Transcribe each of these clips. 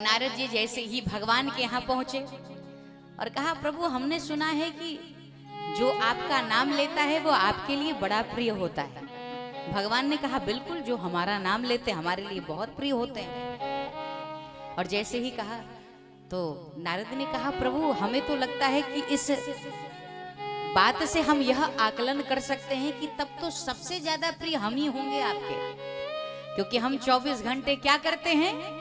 नारद जी जैसे ही भगवान के यहाँ पहुंचे और कहा, प्रभु हमने सुना है कि जो आपका नाम लेता है वो आपके लिए बड़ा प्रिय होता है। भगवान ने कहा, बिल्कुल, जो हमारा नाम लेते हमारे लिए बहुत प्रिय होते हैं। और जैसे ही कहा तो नारद ने कहा, प्रभु हमें तो लगता है कि इस बात से हम यह आकलन कर सकते हैं कि तब तो सबसे ज्यादा प्रिय हम ही होंगे आपके, क्योंकि हम 24 घंटे क्या करते हैं?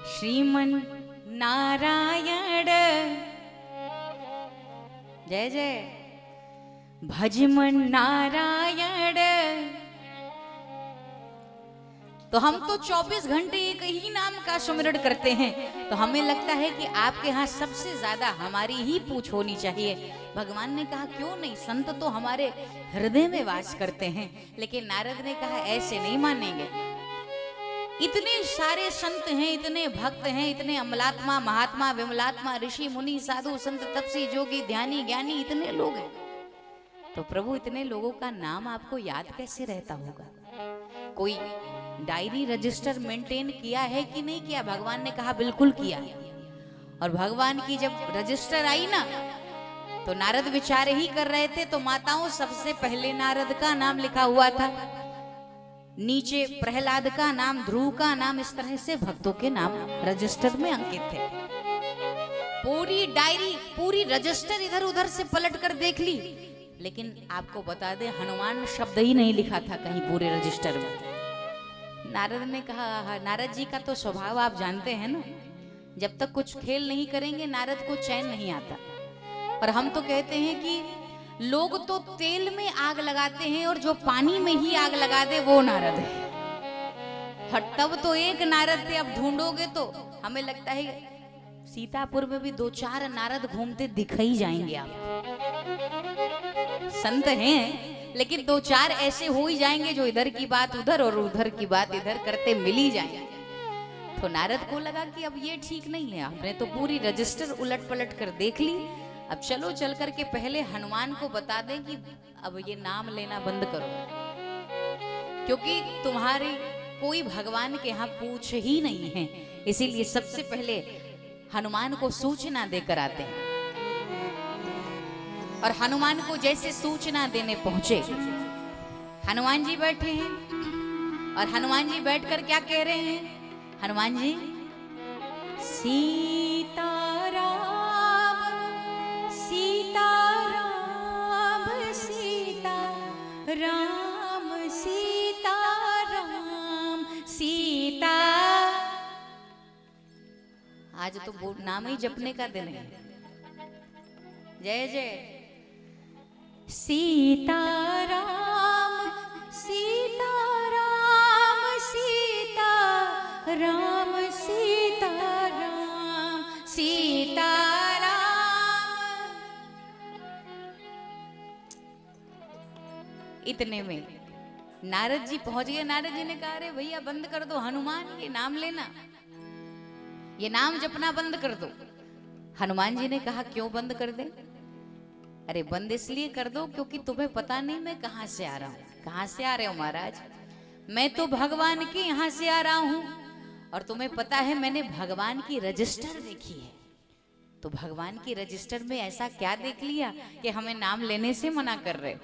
श्रीमन नारायण जय जय भजमन नारायण। तो हम तो 24 घंटे एक ही नाम का सुमिरन करते हैं, तो हमें लगता है कि आपके यहाँ सबसे ज्यादा हमारी ही पूछ होनी चाहिए। भगवान ने कहा, क्यों नहीं, संत तो हमारे हृदय में वास करते हैं। लेकिन नारद ने कहा, ऐसे नहीं मानेंगे। इतने सारे संत हैं, इतने भक्त हैं, इतने अमलात्मा महात्मा विमलात्मा ऋषि मुनि साधु संत तपसी जोगी ध्यानी ज्ञानी, इतने लोग हैं। तो प्रभु इतने लोगों का नाम आपको याद कैसे रहता होगा? कोई डायरी रजिस्टर मेंटेन किया है कि नहीं किया? भगवान ने कहा, बिल्कुल किया। और भगवान की जब रजिस्टर आई ना, तो नारद विचार ही कर रहे थे, तो माताओं सबसे पहले नारद का नाम लिखा हुआ था, नीचे प्रहलाद का नाम, ध्रुव का नाम, इस तरह से भक्तों के नाम रजिस्टर में अंकित थे। पूरी डायरी पूरी रजिस्टर इधर उधर से पलट कर देख ली, लेकिन आपको बता दें, हनुमान शब्द ही नहीं लिखा था कहीं पूरे रजिस्टर में। नारद ने कहा, नारद जी का तो स्वभाव आप जानते हैं ना, जब तक कुछ खेल नहीं करेंगे नारद को चैन नहीं आता। और हम तो कहते हैं कि लोग तो तेल में आग लगाते हैं और जो पानी में ही आग लगा दे वो नारद है। और तब तो एक नारद थे, अब ढूंढोगे तो हमें लगता है सीतापुर में भी 2-4 नारद घूमते दिख ही जाएंगे आपको। संत हैं लेकिन 2-4 ऐसे हो ही जाएंगे जो इधर की बात उधर और उधर की बात इधर करते मिल ही जाएंगे। तो नारद को लगा कि अब ये ठीक नहीं है, हमने तो पूरी रजिस्टर उलट पलट कर देख ली, अब चलो चल करके पहले हनुमान को बता दें कि अब ये नाम लेना बंद करो, क्योंकि तुम्हारी कोई भगवान के यहाँ पूछ ही नहीं है। इसीलिए सबसे पहले हनुमान को सूचना देकर आते हैं। और हनुमान को जैसे सूचना देने पहुंचे, हनुमान जी बैठे हैं और हनुमान जी बैठकर क्या कह रहे हैं? हनुमान जी, सीताराम राम सीता राम सीता। आज तो नाम ही जपने का दिन है। जय जय सीता राम सीता राम सीता राम सीता राम सीता। इतने में नारद जी पहुंच गए। नारद जी ने कहा, अरे भैया बंद कर दो, हनुमान ये नाम लेना, ये नाम जपना बंद कर दो। हनुमान जी ने कहा, क्यों बंद कर दे? अरे बंद इसलिए कर दो क्योंकि तुम्हें पता नहीं मैं कहां से आ रहा हूं। कहां से आ रहे हो महाराज? मैं तो भगवान के यहां से आ रहा हूं, और तुम्हें पता है मैंने भगवान की रजिस्टर देखी है। तो भगवान की रजिस्टर में ऐसा क्या देख लिया कि हमें नाम लेने से मना कर रहे हो?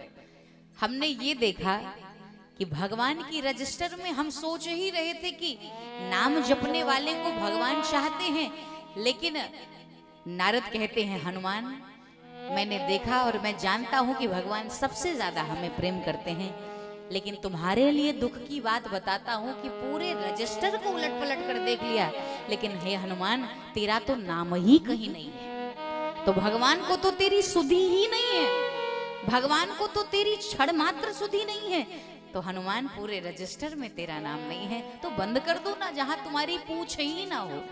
हमने ये देखा कि भगवान की रजिस्टर में हम सोच ही रहे थे कि नाम जपने वाले को भगवान चाहते हैं, लेकिन नारद कहते हैं, हनुमान मैंने देखा और मैं जानता हूं कि भगवान सबसे ज्यादा हमें प्रेम करते हैं, लेकिन तुम्हारे लिए दुख की बात बताता हूं कि पूरे रजिस्टर को उलट पलट कर देख लिया, लेकिन हे हनुमान तेरा तो नाम ही कहीं नहीं है। तो भगवान को तो तेरी सुधि ही नहीं है, भगवान को तो तेरी क्षण मात्र सुधि नहीं है। तो हनुमान पूरे रजिस्टर में तेरा नाम नहीं है, तो बंद कर दो ना, जहां तुम्हारी पूछ ही ना हो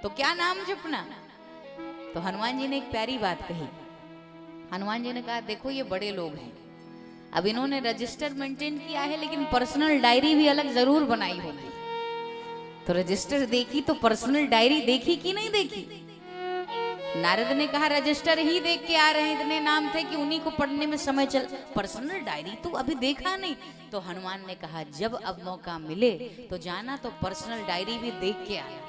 तो क्या नाम जपना। तो हनुमान जी ने एक प्यारी बात कही। हनुमान जी ने कहा, देखो ये बड़े लोग हैं, अब इन्होंने रजिस्टर मेंटेन किया है, लेकिन पर्सनल डायरी भी अलग जरूर बनाई होगी। तो रजिस्टर देखी तो पर्सनल डायरी देखी कि नहीं देखी? नारद ने कहा, रजिस्टर ही देख के आ रहे हैं, इतने नाम थे कि उन्हीं को पढ़ने में समय चल, पर्सनल डायरी तो अभी देखा नहीं। तो हनुमान ने कहा, जब अब मौका मिले तो जाना तो पर्सनल डायरी भी देख के आना।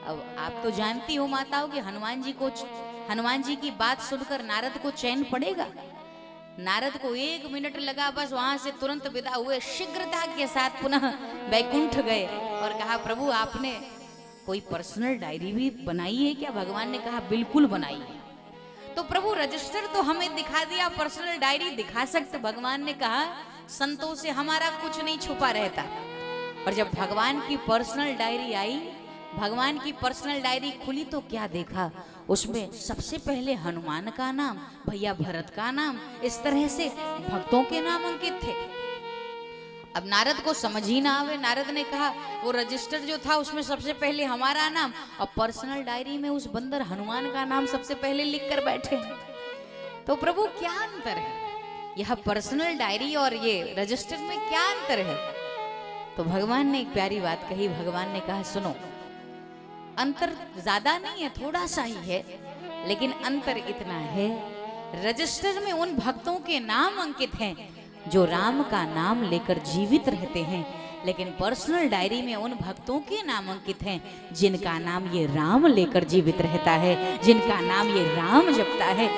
अब आप तो जानती हो माताओं कि हनुमान जी की बात सुनकर नारद को चैन पड़ेगा। नारद को 1 मिनट लगा, बस वहां से तुरंत विदा हुए, शीघ्रता के साथ पुनः बैकुंठ गए और कहा प्रभु आपने कोई पर्सनल डायरी भी बनाई है क्या? भगवान ने कहा बिल्कुल बनाई है। तो प्रभु रजिस्टर तो हमें दिखा दिया, पर्सनल डायरी दिखा सकते? भगवान ने कहा संतों से हमारा कुछ नहीं छुपा रहता। और जब भगवान की पर्सनल डायरी आई, भगवान की पर्सनल डायरी खुली तो क्या देखा, उसमें सबसे पहले हनुमान का नाम, भैया भरत का नाम, इस तरह से भक्तों के नाम अंकित थे। अब नारद को समझ ही ना आवे, नारद ने कहा वो रजिस्टर जो था उसमें सबसे पहले हमारा नाम और पर्सनल डायरी में उस बंदर हनुमान का नाम सबसे पहले लिख कर बैठे। तो प्रभु क्या अंतर है, यह पर्सनल डायरी और ये रजिस्टर में क्या अंतर है? तो भगवान ने एक प्यारी बात कही। भगवान ने कहा सुनो, अंतर ज्यादा नहीं है, थोड़ा सा ही है, लेकिन अंतर इतना है, रजिस्टर में उन भक्तों के नाम अंकित हैं जो राम का नाम लेकर जीवित रहते हैं, लेकिन पर्सनल डायरी में उन भक्तों के नाम अंकित हैं जिनका नाम ये राम लेकर जीवित रहता है, जिनका नाम ये राम जपता है।